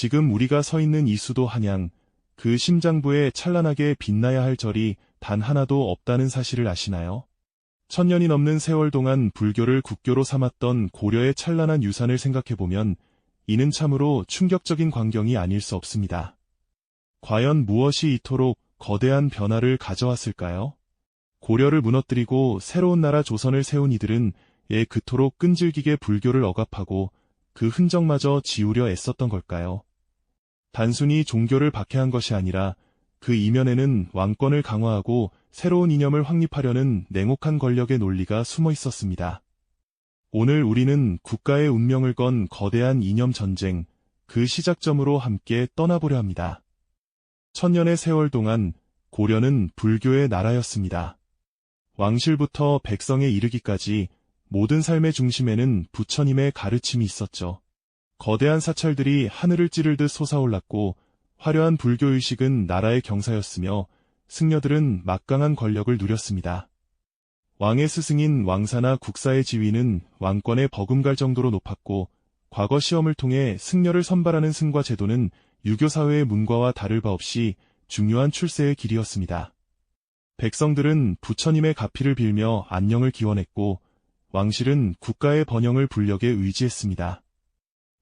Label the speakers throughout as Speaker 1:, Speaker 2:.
Speaker 1: 지금 우리가 서 있는 이 수도 한양, 그 심장부에 찬란하게 빛나야 할 절이 단 하나도 없다는 사실을 아시나요? 천년이 넘는 세월 동안 불교를 국교로 삼았던 고려의 찬란한 유산을 생각해보면 이는 참으로 충격적인 광경이 아닐 수 없습니다. 과연 무엇이 이토록 거대한 변화를 가져왔을까요? 고려를 무너뜨리고 새로운 나라 조선을 세운 이들은 왜 그토록 끈질기게 불교를 억압하고 그 흔적마저 지우려 애썼던 걸까요? 단순히 종교를 박해한 것이 아니라 그 이면에는 왕권을 강화하고 새로운 이념을 확립하려는 냉혹한 권력의 논리가 숨어 있었습니다. 오늘 우리는 국가의 운명을 건 거대한 이념 전쟁, 그 시작점으로 함께 떠나보려 합니다. 천년의 세월 동안 고려는 불교의 나라였습니다. 왕실부터 백성에 이르기까지 모든 삶의 중심에는 부처님의 가르침이 있었죠. 거대한 사찰들이 하늘을 찌르듯 솟아올랐고 화려한 불교의식은 나라의 경사였으며 승려들은 막강한 권력을 누렸습니다. 왕의 스승인 왕사나 국사의 지위는 왕권에 버금갈 정도로 높았고 과거 시험을 통해 승려를 선발하는 승과 제도는 유교 사회의 문과와 다를 바 없이 중요한 출세의 길이었습니다. 백성들은 부처님의 가피를 빌며 안녕을 기원했고 왕실은 국가의 번영을 불력에 의지했습니다.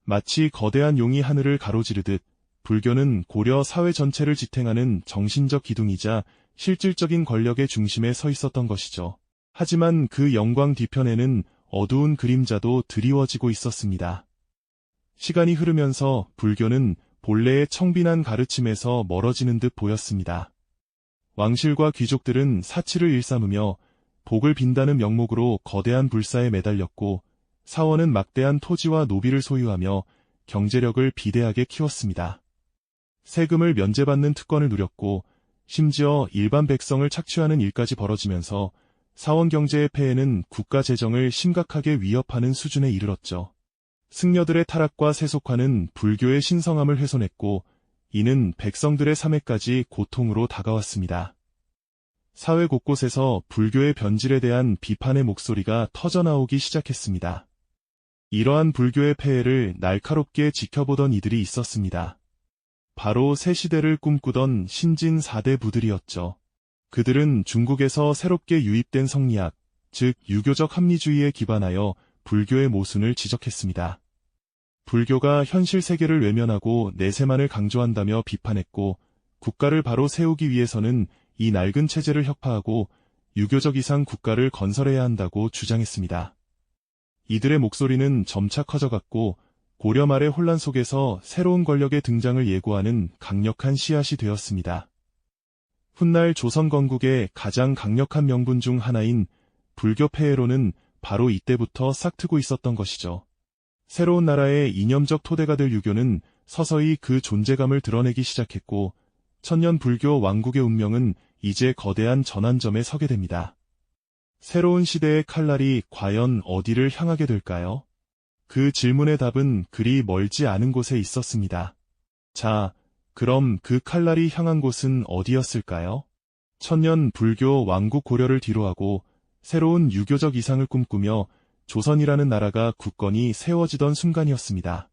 Speaker 1: 마치 거대한 용이 하늘을 가로지르듯 불교는 고려 사회 전체를 지탱하는 정신적 기둥이자 실질적인 권력의 중심에 서 있었던 것이죠. 하지만 그 영광 뒤편에는 어두운 그림자도 드리워지고 있었습니다. 시간이 흐르면서 불교는 본래의 청빈한 가르침에서 멀어지는 듯 보였습니다. 왕실과 귀족들은 사치를 일삼으며 복을 빈다는 명목으로 거대한 불사에 매달렸고 사원은 막대한 토지와 노비를 소유하며 경제력을 비대하게 키웠습니다. 세금을 면제받는 특권을 누렸고 심지어 일반 백성을 착취하는 일까지 벌어지면서 사원 경제의 폐해는 국가 재정을 심각하게 위협하는 수준에 이르렀죠. 승려들의 타락과 세속화는 불교의 신성함을 훼손했고 이는 백성들의 삶에까지 고통으로 다가왔습니다. 사회 곳곳에서 불교의 변질에 대한 비판의 목소리가 터져나오기 시작했습니다. 이러한 불교의 폐해를 날카롭게 지켜보던 이들이 있었습니다. 바로 새 시대를 꿈꾸던 신진 4대 부들이었죠. 그들은 중국에서 새롭게 유입된 성리학, 즉 유교적 합리주의에 기반하여 불교의 모순을 지적했습니다. 불교가 현실 세계를 외면하고 내세만을 강조한다며 비판했고 국가를 바로 세우기 위해서는 이 낡은 체제를 혁파하고 유교적 이상 국가를 건설해야 한다고 주장했습니다. 이들의 목소리는 점차 커져갔고 고려 말의 혼란 속에서 새로운 권력의 등장을 예고하는 강력한 씨앗이 되었습니다. 훗날 조선 건국의 가장 강력한 명분 중 하나인 불교 폐해로는 바로 이때부터 싹트고 있었던 것이죠. 새로운 나라의 이념적 토대가 될 유교는 서서히 그 존재감을 드러내기 시작했고 천년 불교 왕국의 운명은 이제 거대한 전환점에 서게 됩니다. 새로운 시대의 칼날이 과연 어디를 향하게 될까요? 그 질문의 답은 그리 멀지 않은 곳에 있었습니다. 자, 그럼 그 칼날이 향한 곳은 어디였을까요? 천년 불교 왕국 고려를 뒤로하고 새로운 유교적 이상을 꿈꾸며 조선이라는 나라가 굳건히 세워지던 순간이었습니다.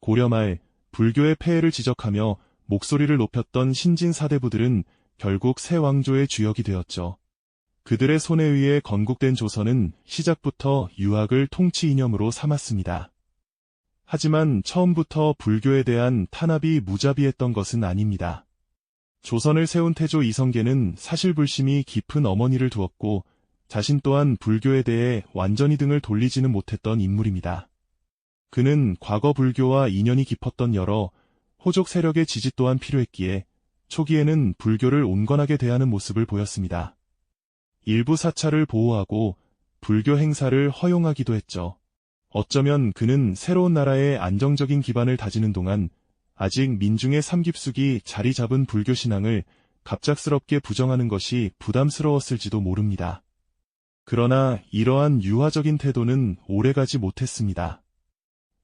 Speaker 1: 고려 말 불교의 폐해를 지적하며 목소리를 높였던 신진 사대부들은 결국 새 왕조의 주역이 되었죠. 그들의 손에 의해 건국된 조선은 시작부터 유학을 통치 이념으로 삼았습니다. 하지만 처음부터 불교에 대한 탄압이 무자비했던 것은 아닙니다. 조선을 세운 태조 이성계는 사실불심이 깊은 어머니를 두었고 자신 또한 불교에 대해 완전히 등을 돌리지는 못했던 인물입니다. 그는 과거 불교와 인연이 깊었던 여러 호족 세력의 지지 또한 필요했기에 초기에는 불교를 온건하게 대하는 모습을 보였습니다. 일부 사찰을 보호하고 불교 행사를 허용하기도 했죠. 어쩌면 그는 새로운 나라의 안정적인 기반을 다지는 동안 아직 민중의 삼깁숙이 자리 잡은 불교 신앙을 갑작스럽게 부정하는 것이 부담스러웠을지도 모릅니다. 그러나 이러한 유화적인 태도는 오래가지 못했습니다.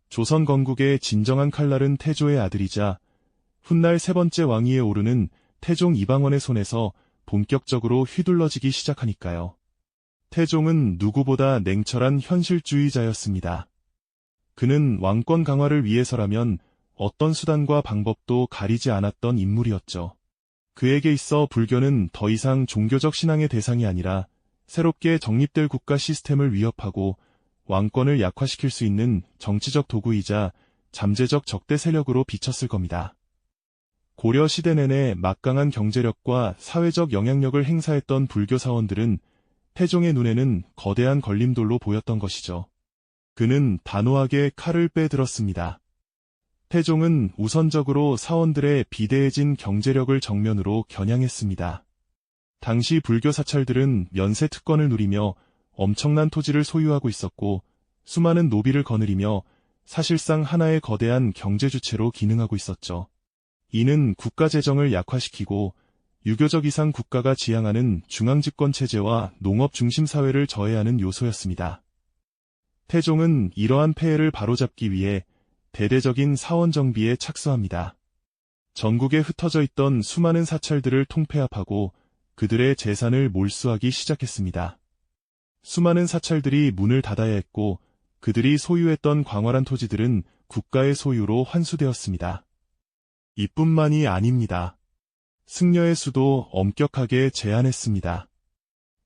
Speaker 1: 조선 건국의 진정한 칼날은 태조의 아들이자 훗날 세 번째 왕위에 오르는 태종 이방원의 손에서 본격적으로 휘둘러지기 시작하니까요. 태종은 누구보다 냉철한 현실주의자였습니다. 그는 왕권 강화를 위해서라면 어떤 수단과 방법도 가리지 않았던 인물이었죠. 그에게 있어 불교는 더 이상 종교적 신앙의 대상이 아니라 새롭게 정립될 국가 시스템을 위협하고 왕권을 약화시킬 수 있는 정치적 도구이자 잠재적 적대 세력으로 비쳤을 겁니다. 고려 시대 내내 막강한 경제력과 사회적 영향력을 행사했던 불교 사원들은 태종의 눈에는 거대한 걸림돌로 보였던 것이죠. 그는 단호하게 칼을 빼들었습니다. 태종은 우선적으로 사원들의 비대해진 경제력을 정면으로 겨냥했습니다. 당시 불교 사찰들은 면세 특권을 누리며 엄청난 토지를 소유하고 있었고 수많은 노비를 거느리며 사실상 하나의 거대한 경제 주체로 기능하고 있었죠. 이는 국가 재정을 약화시키고 유교적 이상 국가가 지향하는 중앙집권 체제와 농업 중심 사회를 저해하는 요소였습니다. 태종은 이러한 폐해를 바로잡기 위해 대대적인 사원 정비에 착수합니다. 전국에 흩어져 있던 수많은 사찰들을 통폐합하고 그들의 재산을 몰수하기 시작했습니다. 수많은 사찰들이 문을 닫아야 했고 그들이 소유했던 광활한 토지들은 국가의 소유로 환수되었습니다. 이뿐만이 아닙니다. 승려의 수도 엄격하게 제한했습니다.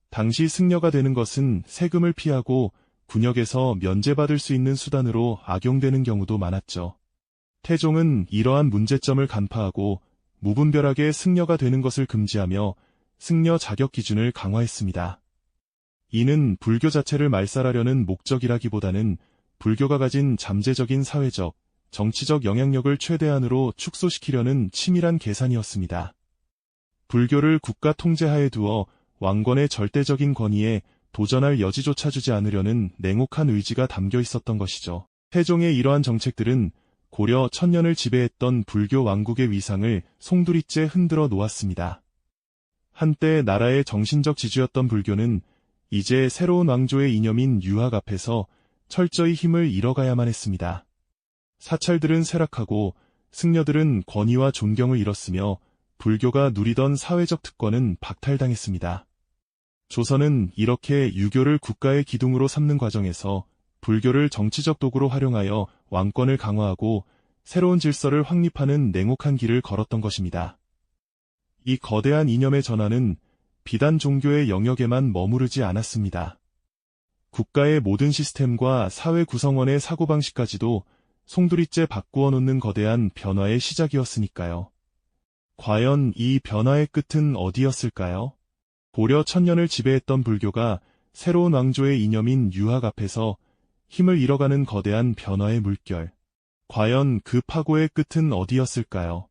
Speaker 1: 당시 승려가 되는 것은 세금을 피하고 군역에서 면제받을 수 있는 수단으로 악용되는 경우도 많았죠. 태종은 이러한 문제점을 간파하고 무분별하게 승려가 되는 것을 금지하며 승려 자격 기준을 강화했습니다. 이는 불교 자체를 말살하려는 목적이라기보다는 불교가 가진 잠재적인 사회적, 정치적 영향력을 최대한으로 축소시키려는 치밀한 계산이었습니다. 불교를 국가 통제하에 두어 왕권의 절대적인 권위에 도전할 여지조차 주지 않으려는 냉혹한 의지가 담겨 있었던 것이죠. 태종의 이러한 정책들은 고려 천년을 지배했던 불교 왕국의 위상을 송두리째 흔들어 놓았습니다. 한때 나라의 정신적 지주였던 불교는 이제 새로운 왕조의 이념인 유학 앞에서 철저히 힘을 잃어가야만 했습니다. 사찰들은 쇠락하고 승려들은 권위와 존경을 잃었으며 불교가 누리던 사회적 특권은 박탈당했습니다. 조선은 이렇게 유교를 국가의 기둥으로 삼는 과정에서 불교를 정치적 도구로 활용하여 왕권을 강화하고 새로운 질서를 확립하는 냉혹한 길을 걸었던 것입니다. 이 거대한 이념의 전환은 비단 종교의 영역에만 머무르지 않았습니다. 국가의 모든 시스템과 사회 구성원의 사고방식까지도 송두리째 바꾸어 놓는 거대한 변화의 시작이었으니까요. 과연 이 변화의 끝은 어디였을까요? 고려 천년을 지배했던 불교가 새로운 왕조의 이념인 유학 앞에서 힘을 잃어가는 거대한 변화의 물결. 과연 그 파고의 끝은 어디였을까요?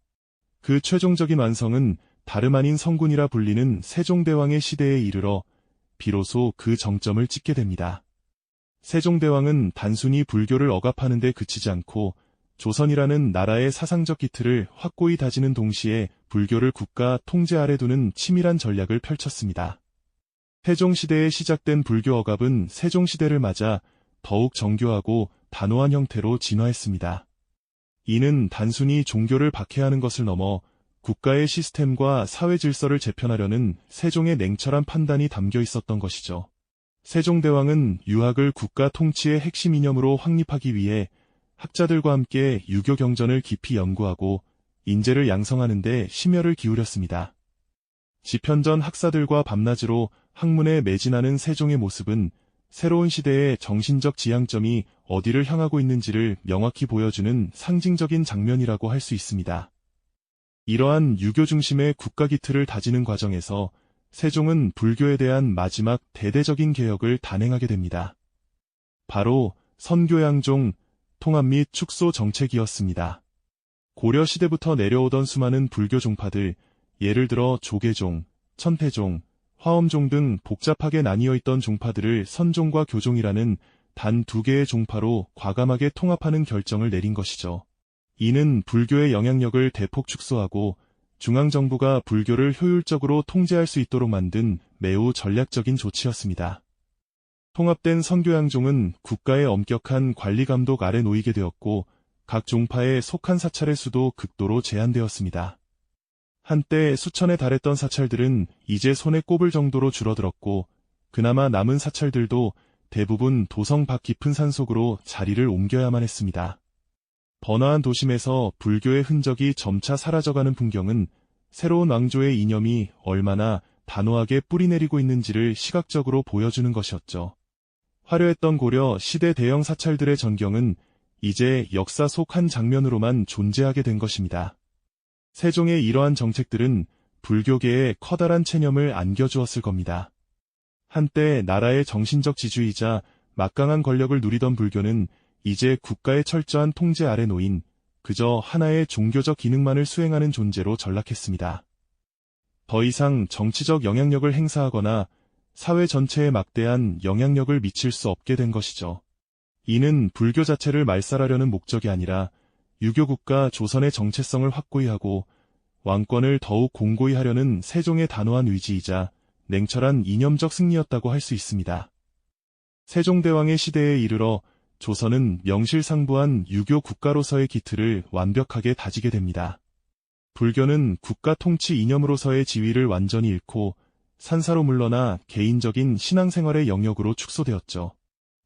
Speaker 1: 그 최종적인 완성은 다름 아닌 성군이라 불리는 세종대왕의 시대에 이르러 비로소 그 정점을 찍게 됩니다. 세종대왕은 단순히 불교를 억압하는 데 그치지 않고 조선이라는 나라의 사상적 기틀을 확고히 다지는 동시에 불교를 국가 통제 아래 두는 치밀한 전략을 펼쳤습니다. 세종시대에 시작된 불교 억압은 세종시대를 맞아 더욱 정교하고 단호한 형태로 진화했습니다. 이는 단순히 종교를 박해하는 것을 넘어 국가의 시스템과 사회 질서를 재편하려는 세종의 냉철한 판단이 담겨 있었던 것이죠. 세종대왕은 유학을 국가 통치의 핵심 이념으로 확립하기 위해 학자들과 함께 유교 경전을 깊이 연구하고 인재를 양성하는 데 심혈을 기울였습니다. 집현전 학사들과 밤낮으로 학문에 매진하는 세종의 모습은 새로운 시대의 정신적 지향점이 어디를 향하고 있는지를 명확히 보여주는 상징적인 장면이라고 할 수 있습니다. 이러한 유교 중심의 국가 기틀을 다지는 과정에서 세종은 불교에 대한 마지막 대대적인 개혁을 단행하게 됩니다. 바로 선교양종, 통합 및 축소 정책이었습니다. 고려 시대부터 내려오던 수많은 불교 종파들, 예를 들어 조계종, 천태종, 화엄종 등 복잡하게 나뉘어 있던 종파들을 선종과 교종이라는 단 두 개의 종파로 과감하게 통합하는 결정을 내린 것이죠. 이는 불교의 영향력을 대폭 축소하고 중앙정부가 불교를 효율적으로 통제할 수 있도록 만든 매우 전략적인 조치였습니다. 통합된 선교양종은 국가의 엄격한 관리 감독 아래 놓이게 되었고 각 종파에 속한 사찰의 수도 극도로 제한되었습니다. 한때 수천에 달했던 사찰들은 이제 손에 꼽을 정도로 줄어들었고 그나마 남은 사찰들도 대부분 도성 밖 깊은 산속으로 자리를 옮겨야만 했습니다. 번화한 도심에서 불교의 흔적이 점차 사라져가는 풍경은 새로운 왕조의 이념이 얼마나 단호하게 뿌리내리고 있는지를 시각적으로 보여주는 것이었죠. 화려했던 고려 시대 대형 사찰들의 전경은 이제 역사 속 한 장면으로만 존재하게 된 것입니다. 세종의 이러한 정책들은 불교계에 커다란 체념을 안겨주었을 겁니다. 한때 나라의 정신적 지주이자 막강한 권력을 누리던 불교는 이제 국가의 철저한 통제 아래 놓인 그저 하나의 종교적 기능만을 수행하는 존재로 전락했습니다. 더 이상 정치적 영향력을 행사하거나 사회 전체에 막대한 영향력을 미칠 수 없게 된 것이죠. 이는 불교 자체를 말살하려는 목적이 아니라 유교국가 조선의 정체성을 확고히 하고 왕권을 더욱 공고히 하려는 세종의 단호한 의지이자 냉철한 이념적 승리였다고 할 수 있습니다. 세종대왕의 시대에 이르러 조선은 명실상부한 유교 국가로서의 기틀을 완벽하게 다지게 됩니다. 불교는 국가 통치 이념으로서의 지위를 완전히 잃고 산사로 물러나 개인적인 신앙생활의 영역으로 축소되었죠.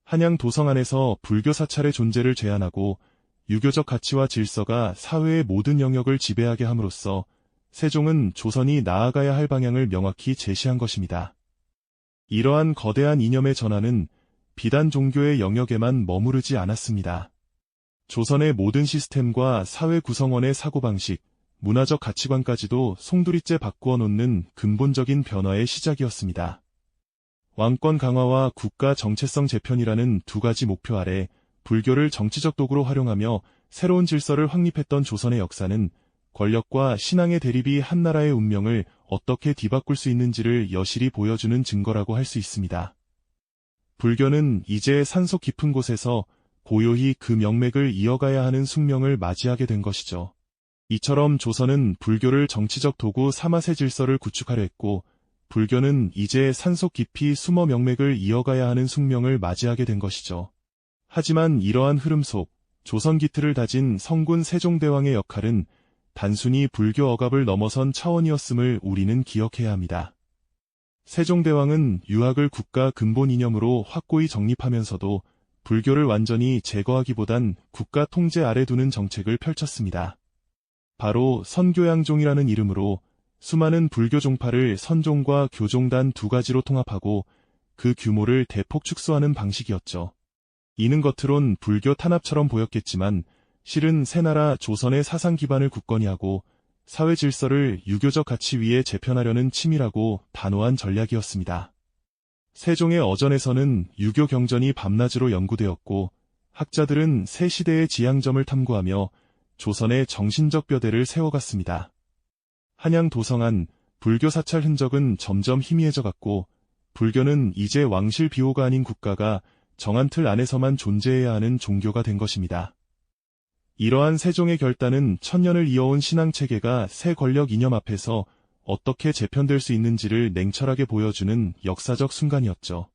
Speaker 1: 한양 도성 안에서 불교 사찰의 존재를 제한하고 유교적 가치와 질서가 사회의 모든 영역을 지배하게 함으로써 세종은 조선이 나아가야 할 방향을 명확히 제시한 것입니다. 이러한 거대한 이념의 전환은 비단 종교의 영역에만 머무르지 않았습니다. 조선의 모든 시스템과 사회 구성원의 사고방식, 문화적 가치관까지도 송두리째 바꾸어 놓는 근본적인 변화의 시작이었습니다. 왕권 강화와 국가 정체성 재편이라는 두 가지 목표 아래 불교를 정치적 도구로 활용하며 새로운 질서를 확립했던 조선의 역사는 권력과 신앙의 대립이 한 나라의 운명을 어떻게 뒤바꿀 수 있는지를 여실히 보여주는 증거라고 할 수 있습니다. 불교는 이제 산속 깊은 곳에서 고요히 그 명맥을 이어가야 하는 숙명을 맞이하게 된 것이죠. 이처럼 조선은 불교를 정치적 도구 삼아 새 질서를 구축하려 했고, 불교는 이제 산속 깊이 숨어 명맥을 이어가야 하는 숙명을 맞이하게 된 것이죠. 하지만 이러한 흐름 속 조선 기틀을 다진 성군 세종대왕의 역할은 단순히 불교 억압을 넘어선 차원이었음을 우리는 기억해야 합니다. 세종대왕은 유학을 국가 근본 이념으로 확고히 정립하면서도 불교를 완전히 제거하기보단 국가 통제 아래 두는 정책을 펼쳤습니다. 바로 선교양종이라는 이름으로 수많은 불교 종파를 선종과 교종단 두 가지로 통합하고 그 규모를 대폭 축소하는 방식이었죠. 이는 겉으론 불교 탄압처럼 보였겠지만 실은 새나라 조선의 사상 기반을 굳건히 하고 사회 질서를 유교적 가치 위에 재편하려는 치밀하고 단호한 전략이었습니다. 세종의 어전에서는 유교 경전이 밤낮으로 연구되었고 학자들은 새 시대의 지향점을 탐구하며 조선의 정신적 뼈대를 세워갔습니다. 한양 도성안 불교 사찰 흔적은 점점 희미해져 갔고 불교는 이제 왕실 비호가 아닌 국가가 정한 틀 안에서만 존재해야 하는 종교가 된 것입니다. 이러한 세종의 결단은 천년을 이어온 신앙체계가 새 권력 이념 앞에서 어떻게 재편될 수 있는지를 냉철하게 보여주는 역사적 순간이었죠.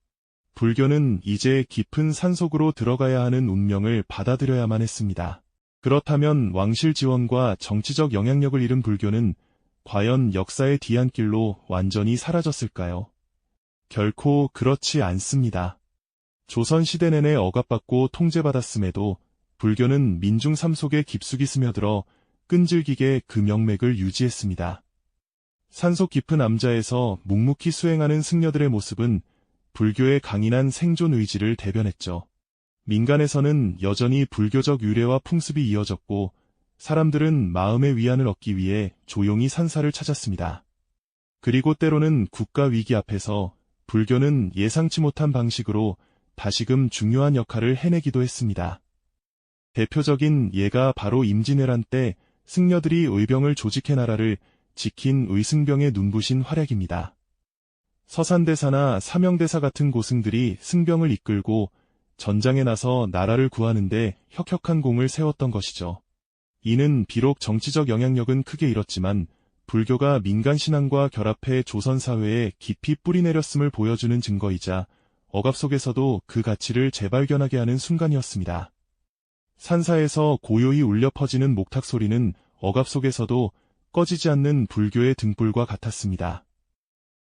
Speaker 1: 불교는 이제 깊은 산속으로 들어가야 하는 운명을 받아들여야만 했습니다. 그렇다면 왕실 지원과 정치적 영향력을 잃은 불교는 과연 역사의 뒤안길로 완전히 사라졌을까요? 결코 그렇지 않습니다. 조선시대 내내 억압받고 통제받았음에도 불교는 민중 삶 속에 깊숙이 스며들어 끈질기게 그 명맥을 유지했습니다. 산속 깊은 암자에서 묵묵히 수행하는 승려들의 모습은 불교의 강인한 생존 의지를 대변했죠. 민간에서는 여전히 불교적 유래와 풍습이 이어졌고 사람들은 마음의 위안을 얻기 위해 조용히 산사를 찾았습니다. 그리고 때로는 국가 위기 앞에서 불교는 예상치 못한 방식으로 다시금 중요한 역할을 해내기도 했습니다. 대표적인 예가 바로 임진왜란 때 승려들이 의병을 조직해 나라를 지킨 의승병의 눈부신 활약입니다. 서산대사나 사명대사 같은 고승들이 승병을 이끌고 전장에 나서 나라를 구하는데 혁혁한 공을 세웠던 것이죠. 이는 비록 정치적 영향력은 크게 잃었지만 불교가 민간 신앙과 결합해 조선 사회에 깊이 뿌리내렸음을 보여주는 증거이자 억압 속에서도 그 가치를 재발견하게 하는 순간이었습니다. 산사에서 고요히 울려 퍼지는 목탁 소리는 억압 속에서도 꺼지지 않는 불교의 등불과 같았습니다.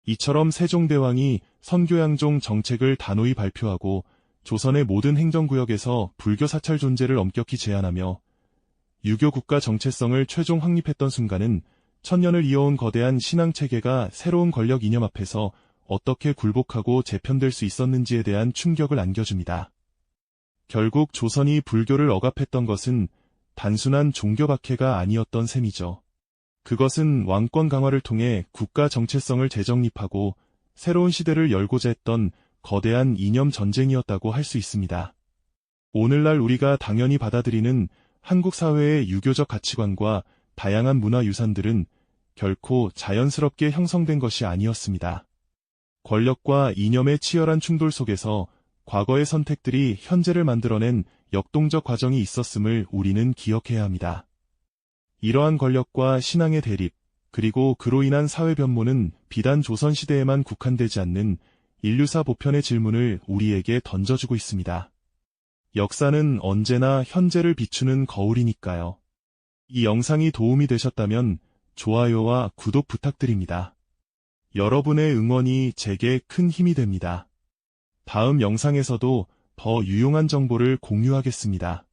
Speaker 1: 이처럼 세종대왕이 선교양종 정책을 단호히 발표하고 조선의 모든 행정구역에서 불교 사찰 존재를 엄격히 제한하며 유교 국가 정체성을 최종 확립했던 순간은 천년을 이어온 거대한 신앙 체계가 새로운 권력 이념 앞에서 어떻게 굴복하고 재편될 수 있었는지에 대한 충격을 안겨줍니다. 결국 조선이 불교를 억압했던 것은 단순한 종교 박해가 아니었던 셈이죠. 그것은 왕권 강화를 통해 국가 정체성을 재정립하고 새로운 시대를 열고자 했던 거대한 이념 전쟁이었다고 할 수 있습니다. 오늘날 우리가 당연히 받아들이는 한국 사회의 유교적 가치관과 다양한 문화 유산들은 결코 자연스럽게 형성된 것이 아니었습니다. 권력과 이념의 치열한 충돌 속에서 과거의 선택들이 현재를 만들어낸 역동적 과정이 있었음을 우리는 기억해야 합니다. 이러한 권력과 신앙의 대립, 그리고 그로 인한 사회 변모는 비단 조선시대에만 국한되지 않는 인류사 보편의 질문을 우리에게 던져주고 있습니다. 역사는 언제나 현재를 비추는 거울이니까요. 이 영상이 도움이 되셨다면 좋아요와 구독 부탁드립니다. 여러분의 응원이 제게 큰 힘이 됩니다. 다음 영상에서도 더 유용한 정보를 공유하겠습니다.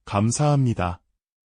Speaker 1: 감사합니다.